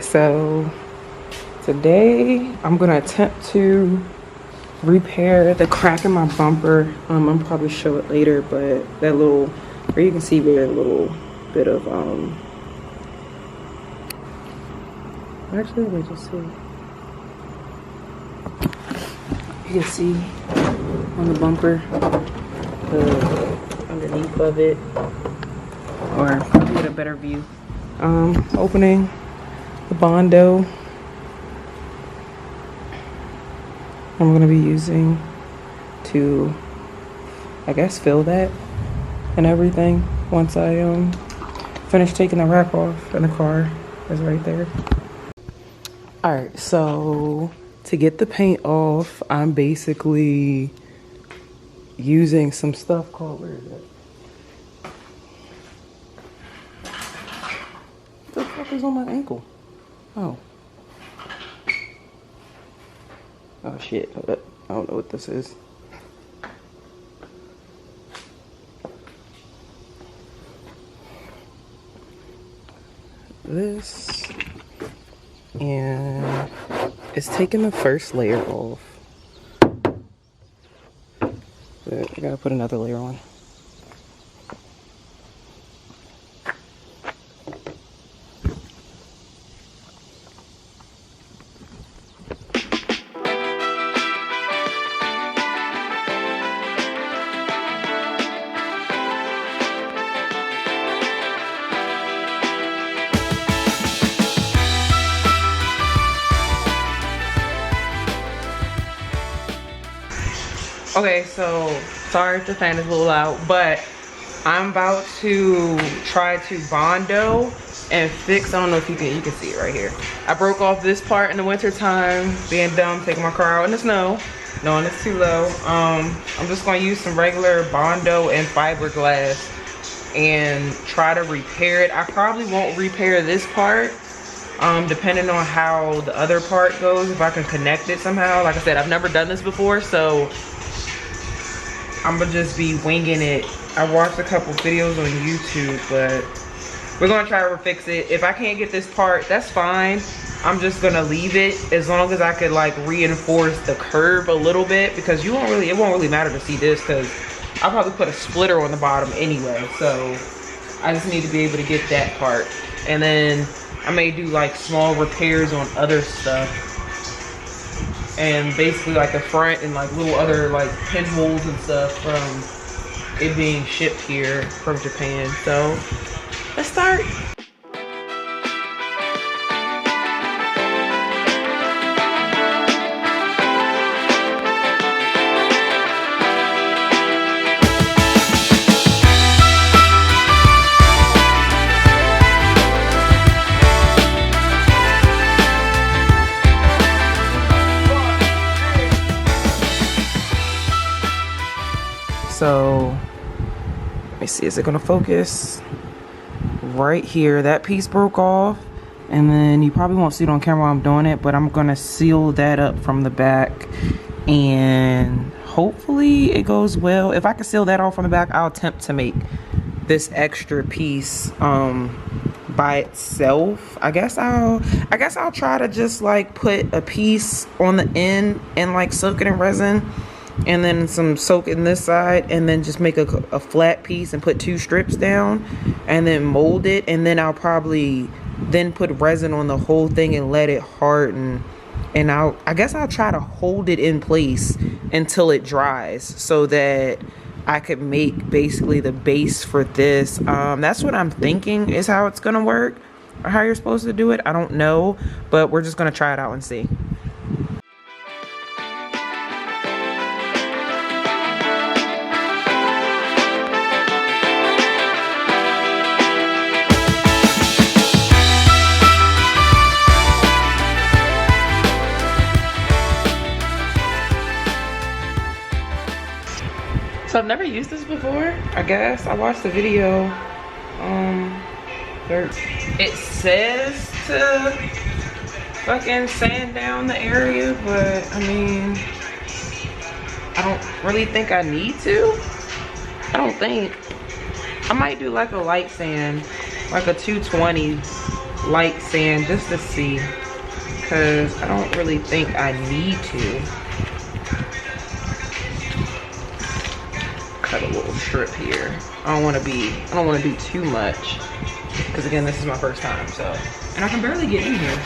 so today I'm gonna attempt to repair the crack in my bumper. I'll probably show it later, but that little, where you can see where a little bit of actually let me just see. You can see on the bumper the underneath of it, or probably get a better view. Opening the Bondo. I'm going to be using to, I guess, fill that and everything once I finish taking the rack off, and the car is right there. Alright, so to get the paint off, I'm basically using some stuff called, where is it? What the fuck is on my ankle? Oh. Oh shit, hold up. I don't know what this is. This, and it's taking the first layer off, but I gotta put another layer on. Okay, so sorry if the fan is a little loud, but I'm about to try to Bondo and fix, I don't know if you can see it right here. I broke off this part in the winter time, being dumb, taking my car out in the snow, knowing it's too low. I'm just gonna use some regular Bondo and fiberglass and try to repair it. I probably won't repair this part, depending on how the other part goes, if I can connect it somehow. Like I said, I've never done this before, so I'm gonna just be winging it. I watched a couple videos on YouTube, but we're gonna try to fix it. If I can't get this part, that's fine. I'm just gonna leave it as long as I could like reinforce the curb a little bit, because it won't really matter to see this, because I'll probably put a splitter on the bottom anyway. So I just need to be able to get that part. And then I may do like small repairs on other stuff. And basically like the front and like little other like pinholes and stuff from it being shipped here from Japan. So let's start. So let me see, is it gonna focus? Right here, that piece broke off, and then you probably won't see it on camera while I'm doing it, but I'm gonna seal that up from the back, and hopefully it goes well. If I can seal that off from the back, I'll attempt to make this extra piece by itself. I guess I'll try to just like put a piece on the end and like soak it in resin, and then some soak in this side, and then just make a flat piece and put 2 strips down and then mold it, and then I'll probably then put resin on the whole thing and let it harden, and I guess I'll try to hold it in place until it dries so that I could make basically the base for this. That's what I'm thinking is how it's gonna work, or how you're supposed to do it. I don't know, but we're just gonna try it out and see. So I've never used this before, I guess. I watched the video. It says to fucking sand down the area, but I mean, I don't really think I need to. I don't think. I might do like a light sand, like a 220, light sand just to see, because I don't really think I need to. Cut a little strip here. I don't want to do too much, because again, this is my first time, so. And I can barely get in here.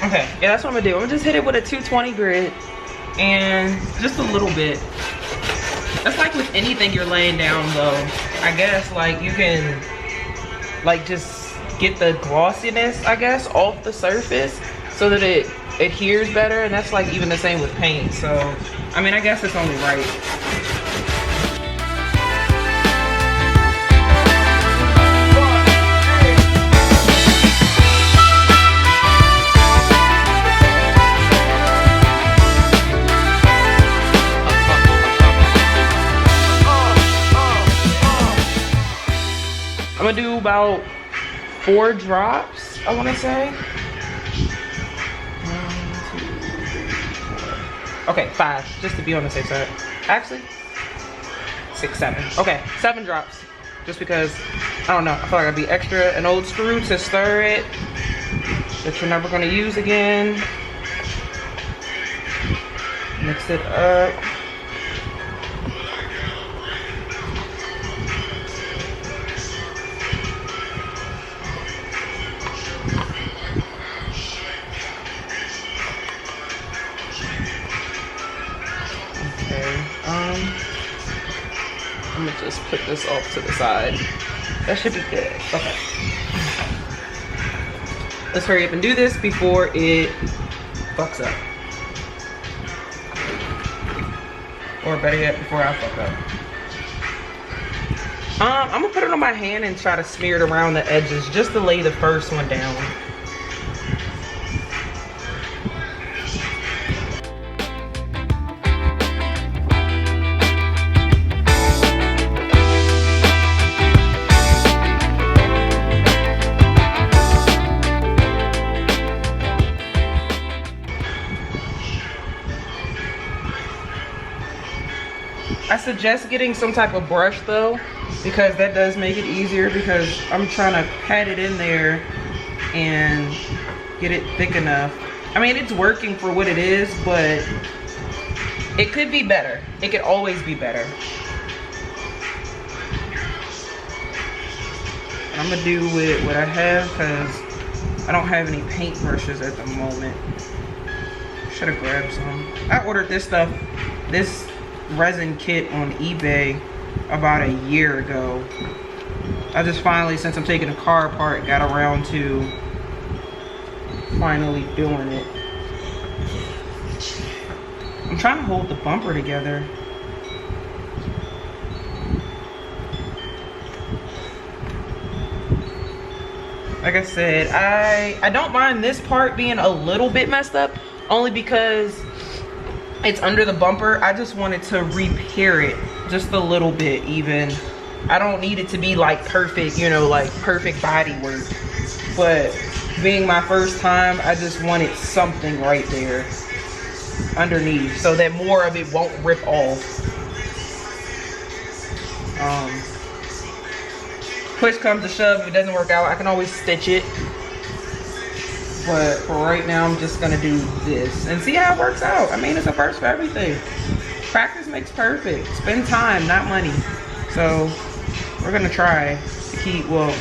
Okay, yeah, that's what I'm gonna do. I'm gonna just hit it with a 220 grit and just a little bit. That's like with anything you're laying down though. I guess like you can like just get the glossiness, I guess, off the surface so that it adheres better, and that's like even the same with paint. So, I mean, I guess it's only right. I'm gonna do about 4 drops, I wanna say. 1, 2, 3, 4. Okay, 5, just to be on the safe side. Actually, 6, 7. Okay, 7 drops. Just because, I don't know, I feel like I'd be extra an old screw to stir it that you're never gonna use again. Mix it up. I'm gonna just put this off to the side. That should be good. Okay. Let's hurry up and do this before it fucks up. Or better yet, before I fuck up. I'm gonna put it on my hand and try to smear it around the edges just to lay the first one down. I suggest getting some type of brush though, because that does make it easier, because I'm trying to pat it in there and get it thick enough. I mean, it's working for what it is, but it could be better. It could always be better. And I'm gonna do with what I have, because I don't have any paint brushes at the moment. Should have grabbed some. I ordered this stuff, this resin kit on eBay about a year ago. I just finally, since I'm taking a car apart, got around to finally doing it. I'm trying to hold the bumper together. Like I said, I don't mind this part being a little bit messed up, only because it's under the bumper. I just wanted to repair it just a little bit even. I don't need it to be like perfect, you know, like perfect body work. But being my first time, I just wanted something right there underneath so that more of it won't rip off. Push comes to shove, if it doesn't work out, I can always stitch it. But for right now, I'm just gonna do this and see how it works out. I mean, it's a first for everything. Practice makes perfect. Spend time, not money. So we're gonna try to keep, well,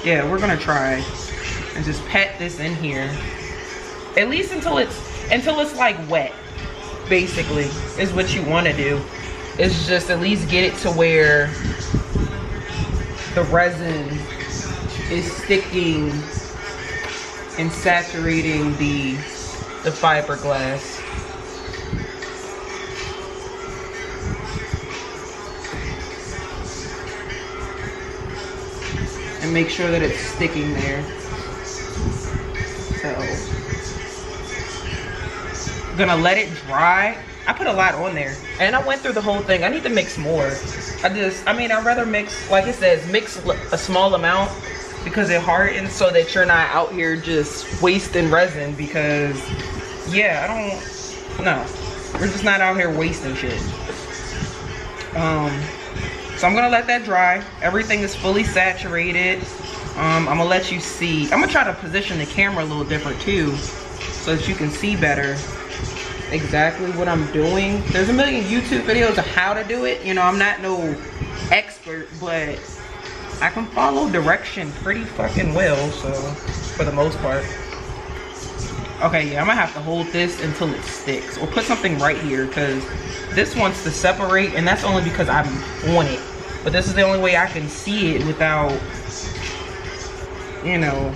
yeah, we're gonna try and just pat this in here. At least until it's like wet, basically, is what you wanna do. Is just at least get it to where the resin is sticking and saturating the fiberglass. And make sure that it's sticking there. So, I'm gonna let it dry I put a lot on there, and I went through the whole thing. I need to mix more. I'd rather mix, like it says, mix a small amount because it hardens so that you're not out here just wasting resin, because yeah, no, we're just not out here wasting shit. So I'm gonna let that dry. Everything is fully saturated. I'm gonna let you see. I'm gonna try to position the camera a little different too, so that you can see better exactly what I'm doing. There's a million YouTube videos of how to do it. You know, I'm not no expert, but I can follow direction pretty fucking well, so for the most part. Okay, yeah, I'm gonna have to hold this until it sticks, or put something right here, because this wants to separate, and that's only because I'm on it. But this is the only way I can see it without, you know,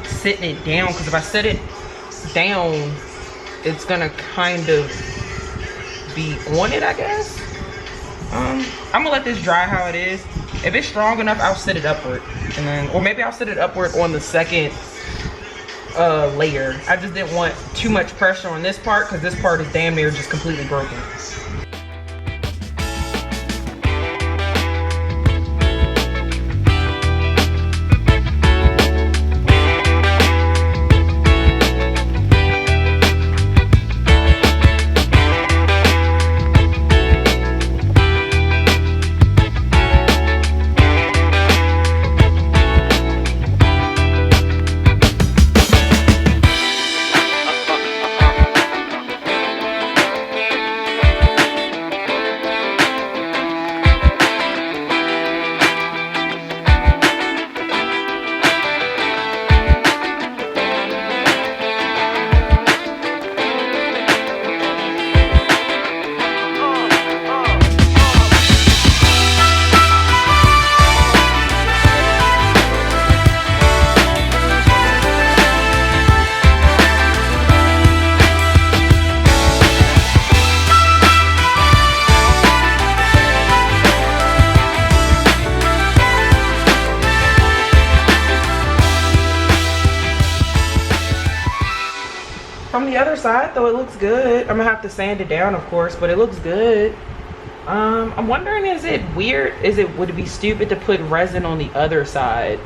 sitting it down, because if I set it down, it's gonna kind of be on it, I guess. I'm gonna let this dry how it is. If it's strong enough, I'll set it upward, and then, or maybe I'll set it upward on the second layer. I just didn't want too much pressure on this part, because this part is damn near just completely broken. From the other side though, it looks good. I'm gonna have to sand it down, of course, but it looks good. I'm wondering, is it weird? Would it be stupid to put resin on the other side?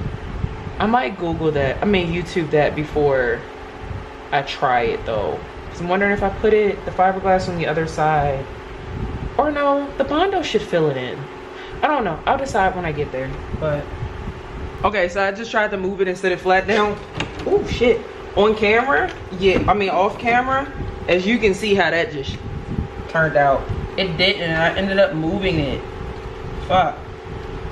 I might Google that. I mean YouTube that before I try it though. Cause I'm wondering if I put the fiberglass on the other side. Or no, the Bondo should fill it in. I don't know. I'll decide when I get there. But okay, so I just tried to move it and set it flat down. Oh shit. On camera, yeah, I mean off camera, as you can see how that just turned out. It didn't, and I ended up moving it. Fuck.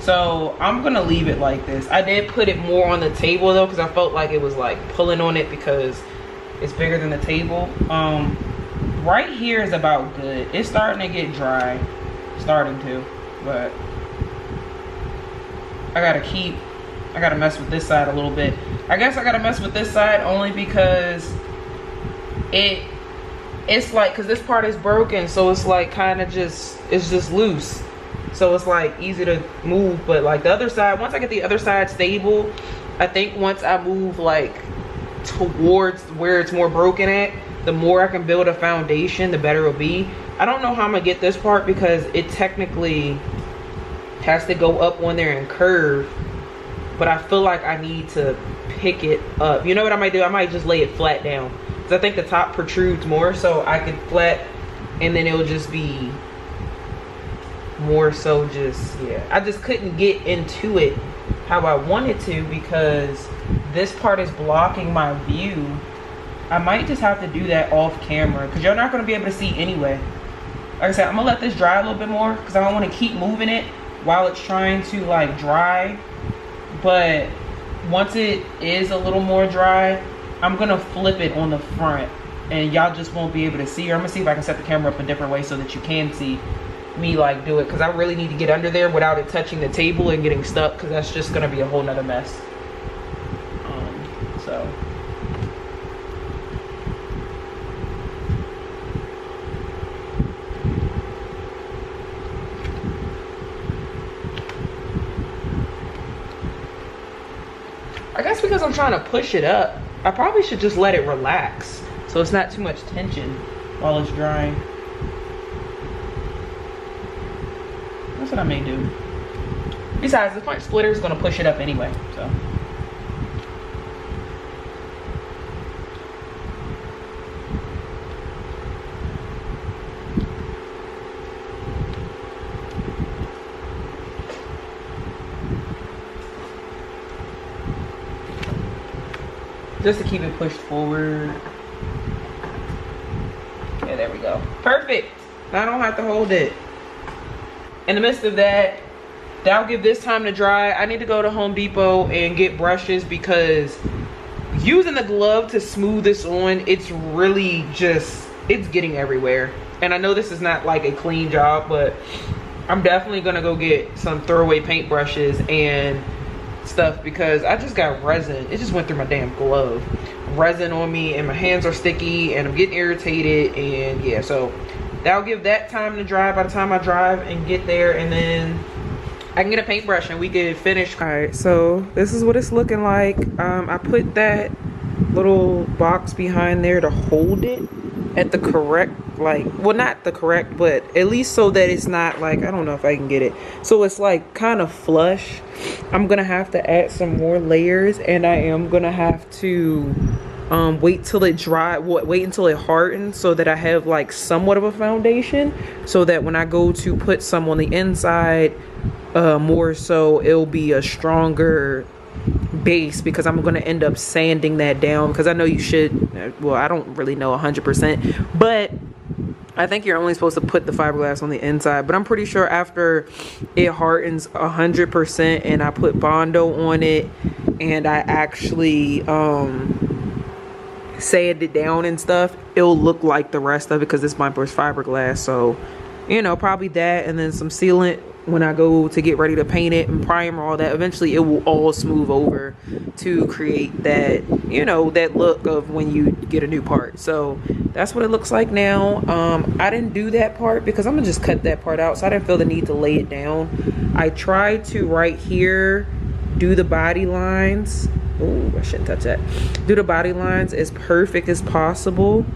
So I'm gonna leave it like this. I did put it more on the table though, because I felt like it was like pulling on it because it's bigger than the table. Right here is about good. It's starting to get dry. Starting to, but I gotta mess with this side a little bit. I guess I gotta mess with this side only because it's like, because this part is broken, so it's like kind of just, it's just loose, so it's like easy to move. But like the other side, once I get the other side stable, I think once I move like towards where it's more broken at, the more I can build a foundation, the better it'll be. I don't know how I'm gonna get this part because it technically has to go up on there and curve, but I feel like I need to pick it up. You know what I might do? I might just lay it flat down, because I think the top protrudes more, so I could flat, and then it'll just be more so just, yeah. I just couldn't get into it how I wanted to because this part is blocking my view. I might just have to do that off camera, because you're not going to be able to see anyway. Like I said, I'm gonna let this dry a little bit more because I don't want to keep moving it while it's trying to like dry. But once it is a little more dry, I'm gonna flip it on the front and y'all just won't be able to see. Or I'm gonna see if I can set the camera up a different way so that you can see me like do it, because I really need to get under there without it touching the table and getting stuck, because that's just gonna be a whole nother mess. So I guess because I'm trying to push it up, I probably should just let it relax so it's not too much tension. while it's drying. That's what I may do. Besides, the front splitter is gonna push it up anyway, so. Just to keep it pushed forward. Yeah, there we go. Perfect. I don't have to hold it. In the midst of that, that'll give this time to dry. I need to go to Home Depot and get brushes because using the glove to smooth this on, it's really just, it's getting everywhere. And I know this is not like a clean job, but I'm definitely gonna go get some throwaway paint brushes and stuff because I just got resin. It just went through my damn glove. Resin on me and my hands are sticky and I'm getting irritated, and yeah, so that'll give that time to dry by the time I drive and get there, and then I can get a paintbrush and we can finish. All right, so this is what it's looking like. I put that little box behind there to hold it at the correct, like, well, not the correct, but at least so that it's not like, I don't know if I can get it, so it's like kind of flush. I'm gonna have to add some more layers, and I am gonna have to wait till it dry, wait until it hardens so that I have like somewhat of a foundation, so that when I go to put some on the inside, more so it'll be a stronger base, because I'm going to end up sanding that down, because I know you should, well, I don't really know 100%, but I think you're only supposed to put the fiberglass on the inside, but I'm pretty sure after it hardens 100% and I put Bondo on it and I actually sand it down and stuff, it'll look like the rest of it, because it's my first fiberglass. So, you know, probably that, and then some sealant when I go to get ready to paint it, and primer, all that. Eventually it will all smooth over to create that, you know, that look of when you get a new part. So that's what it looks like now. I didn't do that part because I'm gonna just cut that part out, so I didn't feel the need to lay it down. I tried to right here do the body lines. Oh, I shouldn't touch that. Do the body lines as perfect as possible.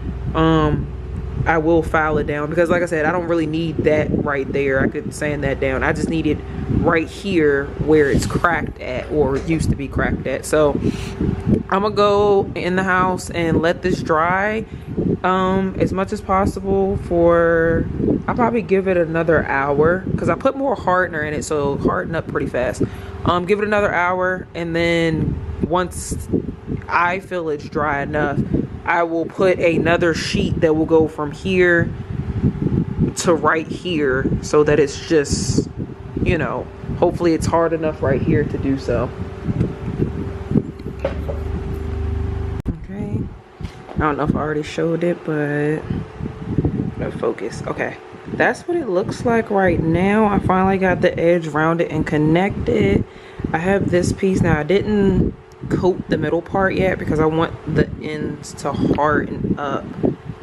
I will file it down because, like I said, I don't really need that right there. I could sand that down. I just need it right here where it's cracked at, or used to be cracked at. So I'm gonna go in the house and let this dry as much as possible for, I'll probably give it another hour, because I put more hardener in it, so it'll harden up pretty fast. Give it another hour, and then once I feel it's dry enough, I will put another sheet that will go from here to right here, so that it's just, you know, hopefully it's hard enough right here to do so. Okay, I don't know if I already showed it, but no focus. Okay, that's what it looks like right now. I finally got the edge rounded and connected. I have this piece now. I didn't coat the middle part yet because I want the ends to harden up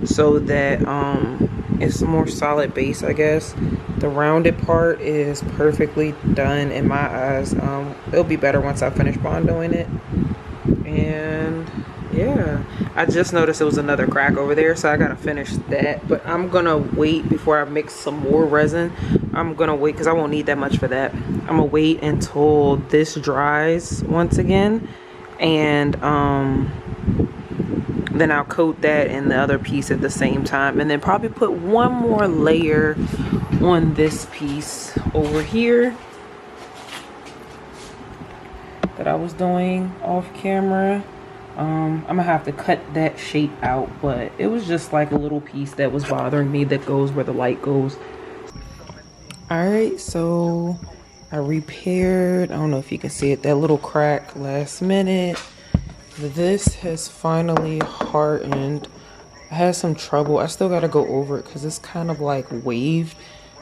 so that it's a more solid base, I guess. The rounded part is perfectly done in my eyes. It'll be better once I finish bondoing it. And yeah, I just noticed there was another crack over there, so I gotta finish that. But I'm gonna wait before I mix some more resin. I'm gonna wait because I won't need that much for that. I'm gonna wait until this dries once again, and then I'll coat that and the other piece at the same time, and then probably put one more layer on this piece over here that I was doing off camera. I'm gonna have to cut that shape out, but it was just like a little piece that was bothering me that goes where the light goes. All right, so I repaired, I don't know if you can see it, that little crack last minute. This has finally hardened. I had some trouble. I still gotta go over it because it's kind of like waved,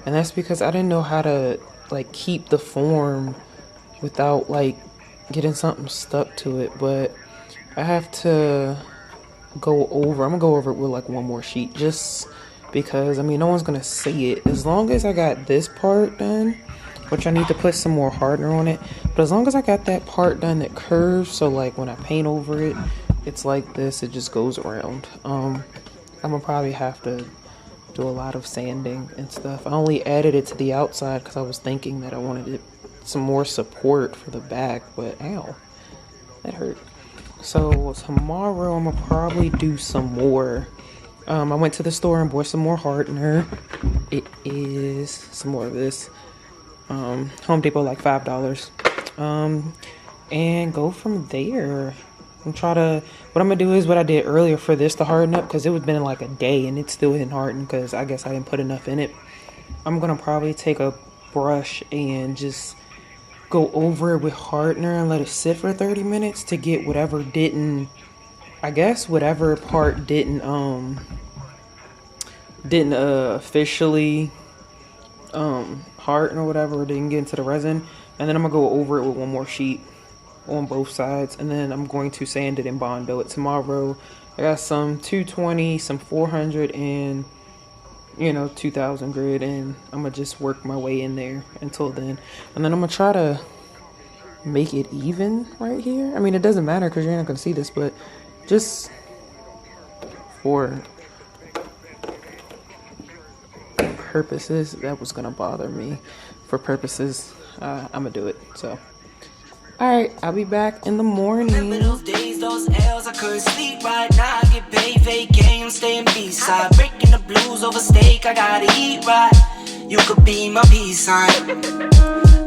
and that's because I didn't know how to like keep the form without like getting something stuck to it. But I have to go over, I'm gonna go over it with like one more sheet, just because, I mean, no one's gonna see it. As long as I got this part done, which I need to put some more hardener on it, but as long as I got that part done that curves, so like when I paint over it, it's like this, it just goes around. I'm gonna probably have to do a lot of sanding and stuff. I only added it to the outside because I was thinking that I wanted some more support for the back, but ow, that hurt. So tomorrow I'm gonna probably do some more. I went to the store and bought some more hardener. It is some more of this. Home Depot, like $5. And go from there. What I'm gonna do is what I did earlier for this to harden up, because it was been like a day and it still didn't harden because I guess I didn't put enough in it. I'm gonna probably take a brush and just go over it with hardener and let it sit for 30 minutes to get whatever part didn't officially harden or whatever, or didn't get into the resin. And then I'm gonna go over it with one more sheet on both sides, and then I'm going to sand it and Bondo it tomorrow. I got some 220, some 400, and 2000 grit, and I'm gonna just work my way in there until then. And then I'm gonna try to make it even right here. I mean, it doesn't matter because you're not gonna see this, but just for purposes that was gonna bother me, for purposes I'm gonna do it. So alright, I'll be back in the morning. Remember those days, those L's, I couldn't sleep right now. I get paid, vacay, I'm staying B-side. Breaking the blues over steak, I gotta eat right. You could be my peace sign.